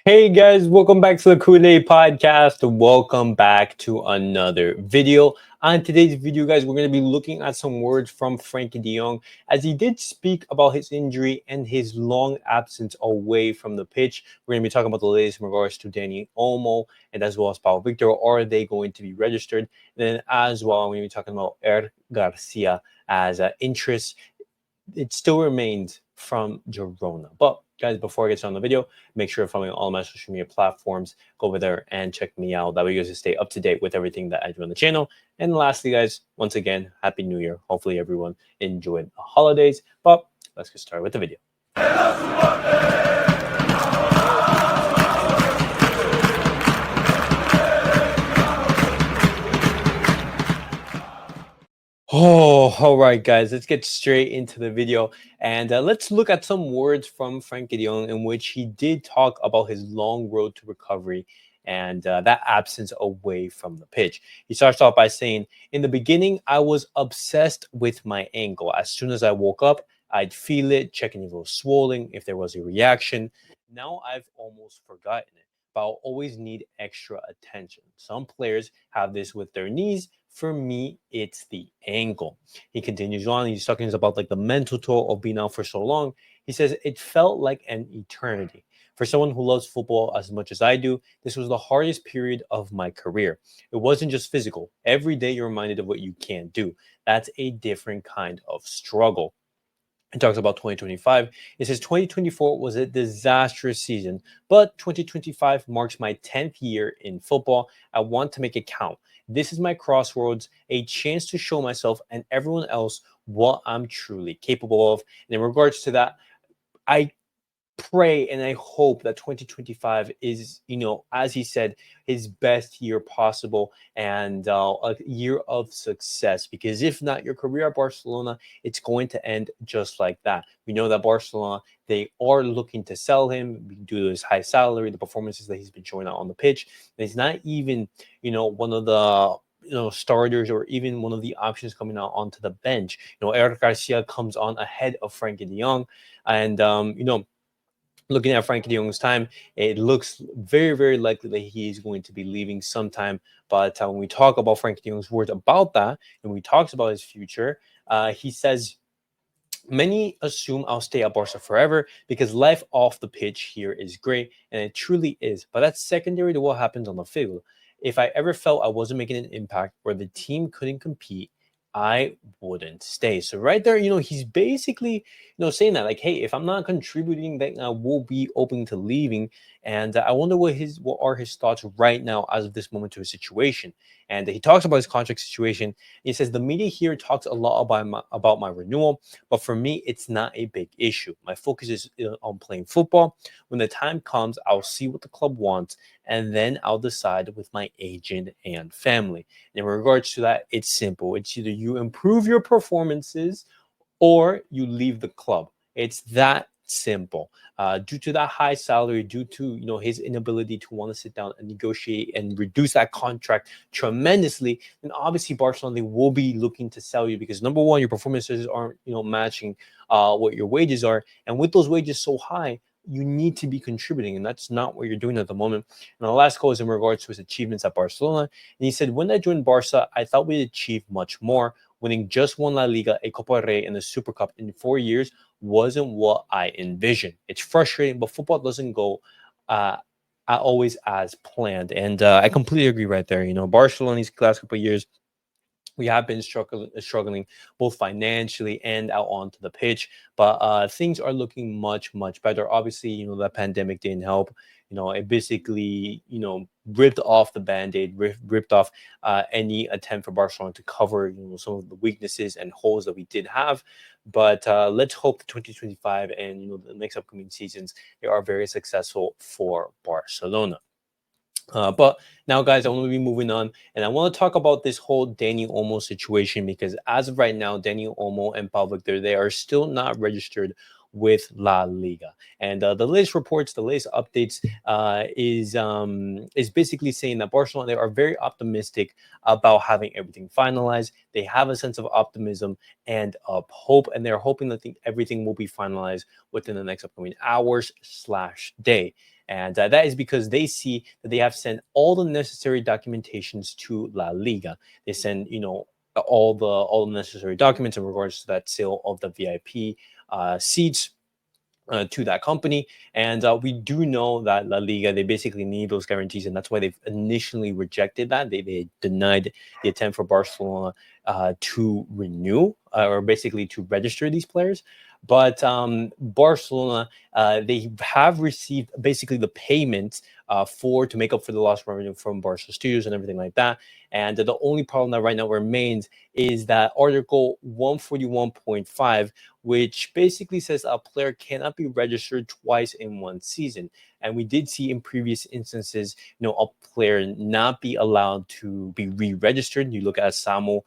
Hey guys, welcome back to the CulePodcast. Welcome back to another video. On today's video, guys, we're going to be looking at some words from Frenkie de Jong as he did speak about his injury and his long absence away from the pitch. We're going to be talking about the latest in regards to Dani Olmo and as well as Víctor. Are they going to be registered? And then as well, we're going to be talking about Garcia as interest. It still remains from Girona. But guys, before I get started on the video, make sure you're following all my social media platforms. Go over there and check me out. That way you guys can stay up to date with everything that I do on the channel. And lastly, guys, once again, Happy New Year. Hopefully everyone enjoyed the holidays. But let's get started with the video. All right, guys, let's get straight into the video and let's look at some words from Frenkie de Jong in which he did talk about his long road to recovery and that absence away from the pitch. He starts off by saying, "In the beginning, I was obsessed with my ankle. As soon as I woke up, I'd feel it, checking if it was swollen, if there was a reaction. Now I've almost forgotten it, but I'll always need extra attention. Some players have this with their knees. For me, it's the ankle." He continues on. He's talking about like the mental toll of being out for so long. He says, "It felt like an eternity. For someone who loves football as much as I do, this was the hardest period of my career. It wasn't just physical. Every day you're reminded of what you can't do. That's a different kind of struggle." He talks about 2025. He says 2024 was a disastrous season, but 2025 marks my 10th year in football. I want to make it count. This is my crossroads, a chance to show myself and everyone else what I'm truly capable of. And in regards to that, I pray and I hope that 2025 is, as he said, his best year possible and a year of success. Because if not, your career at Barcelona, it's going to end just like that. We know that Barcelona, they are looking to sell him due to his high salary, the performances that he's been showing out on the pitch. And he's not even, one of the starters or even one of the options coming out onto the bench. Eric Garcia comes on ahead of Frenkie de Jong, and looking at Frenkie de Jong's time, it looks very, very likely that he is going to be leaving sometime. But when we talk about Frenkie de Jong's words about that, and we talks about his future, he says, "Many assume I'll stay at Barca forever because life off the pitch here is great, and it truly is. But that's secondary to what happens on the field. If I ever felt I wasn't making an impact or the team couldn't compete, I wouldn't stay." So right there, he's basically, saying that like, hey, if I'm not contributing, then I will be open to leaving. And I wonder what are his thoughts right now as of this moment to his situation. And he talks about his contract situation. He says the media here talks a lot about my renewal, but for me, it's not a big issue. My focus is on playing football. When the time comes, I'll see what the club wants, and then I'll decide with my agent and family. In regards to that, it's simple. It's either you improve your performances or you leave the club. It's that simple. Due to that high salary, due to his inability to want to sit down and negotiate and reduce that contract tremendously, then obviously Barcelona will be looking to sell you because number one, your performances aren't matching what your wages are, and with those wages so high, you need to be contributing, and that's not what you're doing at the moment. And the last quote is in regards to his achievements at Barcelona. And he said, "When I joined Barca, I thought we'd achieve much more. Winning just one La Liga, a Copa del Rey, and the Super Cup in 4 years wasn't what I envisioned. It's frustrating, but football doesn't go always as planned." And I completely agree right there. Barcelona these last couple of years, we have been struggling both financially and out onto the pitch, but things are looking much, much better. Obviously, the pandemic didn't help. It basically, ripped off the band-aid, ripped off any attempt for Barcelona to cover, some of the weaknesses and holes that we did have. But let's hope that 2025 and, the next upcoming seasons, they are very successful for Barcelona. But now, guys, I want to be moving on, and I want to talk about this whole Dani Olmo situation because as of right now, Dani Olmo and Víctor, they are still not registered with La Liga. And the latest reports, the latest updates is basically saying that Barcelona, they are very optimistic about having everything finalized. They have a sense of optimism and of hope, and they're hoping that everything will be finalized within the next upcoming hours/day. And that is because they see that they have sent all the necessary documentations to La Liga. They send, all the necessary documents in regards to that sale of the VIP seats to that company. And we do know that La Liga, they basically need those guarantees, and that's why they've initially rejected that. They denied the attempt for Barcelona to renew or basically to register these players. But Barcelona, they have received basically the payment to make up for the lost revenue from Barca Studios and everything like that. And the only problem that right now remains is that Article 141.5, which basically says a player cannot be registered twice in one season. And we did see in previous instances, a player not be allowed to be re-registered. You look at Samu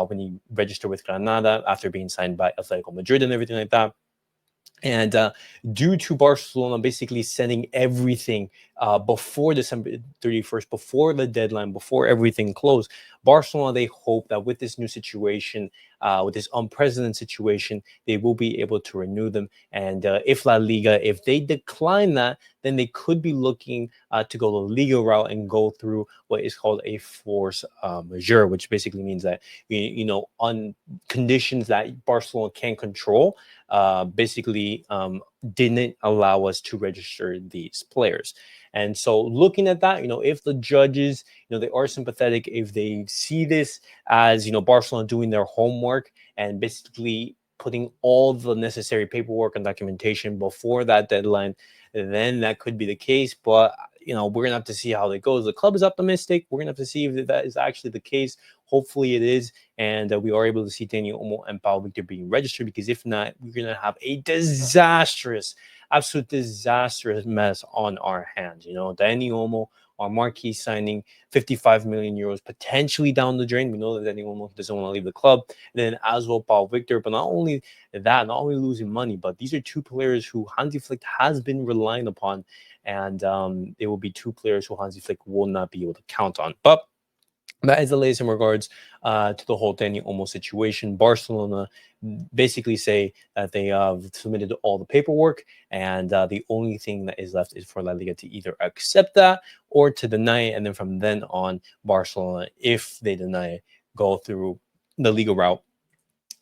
when he registered with Granada after being signed by Atletico Madrid and everything like that. And due to Barcelona basically sending everything before December 31st, before the deadline, before everything closed, Barcelona, they hope that with this new situation, with this unprecedented situation, they will be able to renew them. And if La Liga, if they decline that, then they could be looking to go the legal route and go through what is called a force majeure, which basically means that, on conditions that Barcelona can't control, basically didn't allow us to register these players. And so looking at that, if the judges, they are sympathetic, if they see this as, Barcelona doing their homework and basically putting all the necessary paperwork and documentation before that deadline, then that could be the case. But, we're going to have to see how it goes. The club is optimistic. We're going to have to see if that is actually the case. Hopefully it is. And we are able to see Dani Olmo and Pau Víctor being registered, because if not, we're going to have a absolute disastrous mess on our hands. Dani Olmo, our marquee signing, 55 million euros potentially down the drain. We know that Dani Olmo doesn't want to leave the club. And then as well, Pau Víctor. But not only that, not only losing money, but these are two players who Hansi Flick has been relying upon. And they will be two players who Hansi Flick will not be able to count on. But that is the latest in regards to the whole Dani Olmo situation. Barcelona basically say that they have submitted all the paperwork, and the only thing that is left is for La Liga to either accept that or to deny it. And then from then on, Barcelona, if they deny it, go through the legal route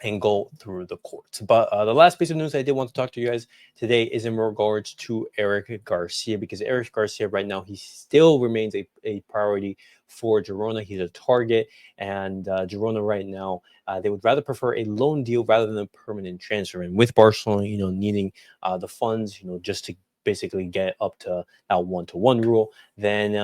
and go through the courts. But the last piece of news I did want to talk to you guys today is in regards to Eric Garcia, because Eric Garcia right now, he still remains a priority for Girona. He's a target, and Girona right now, they would rather prefer a loan deal rather than a permanent transfer. And with Barcelona, needing the funds, just to basically get up to that 1-to-1 rule, then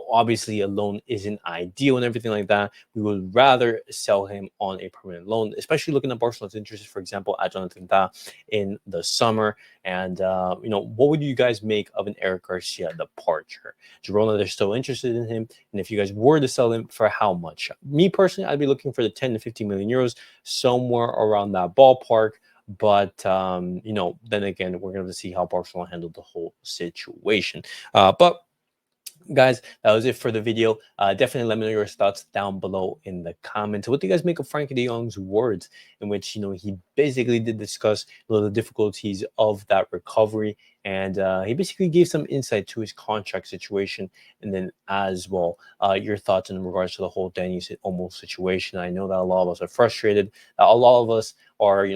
obviously a loan isn't ideal and everything like that. We would rather sell him on a permanent loan, especially looking at Barcelona's interest, for example, at Jonathan Tah in the summer. And what would you guys make of an Eric Garcia departure? Girona, they're still interested in him, and if you guys were to sell him, for how much? Me personally, I'd be looking for the 10 to 15 million euros, somewhere around that ballpark. But then again, we're going to see how Barcelona handled the whole situation. But guys, that was it for the video. Definitely let me know your thoughts down below in the comments. What do you guys make of Frenkie de Jong's words, in which he basically did discuss the difficulties of that recovery, and he basically gave some insight to his contract situation, and then as well your thoughts in regards to the whole Dani Olmo situation. I know that a lot of us are frustrated. A lot of us are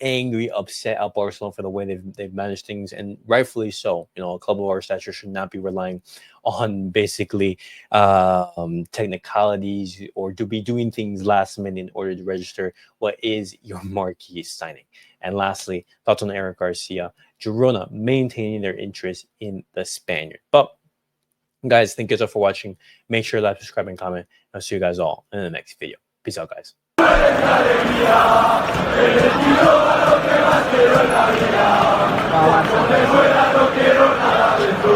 angry, upset at Barcelona for the way they've managed things, and rightfully so. A club of our stature should not be relying on basically technicalities, or to be doing things last minute in order to register what is your marquee signing. And lastly, thoughts on Eric Garcia, Girona maintaining their interest in the Spaniard. But guys, thank you so for watching. Make sure to like, subscribe, and comment. I'll see you guys all in the next video. Peace out, guys.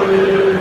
Vamos.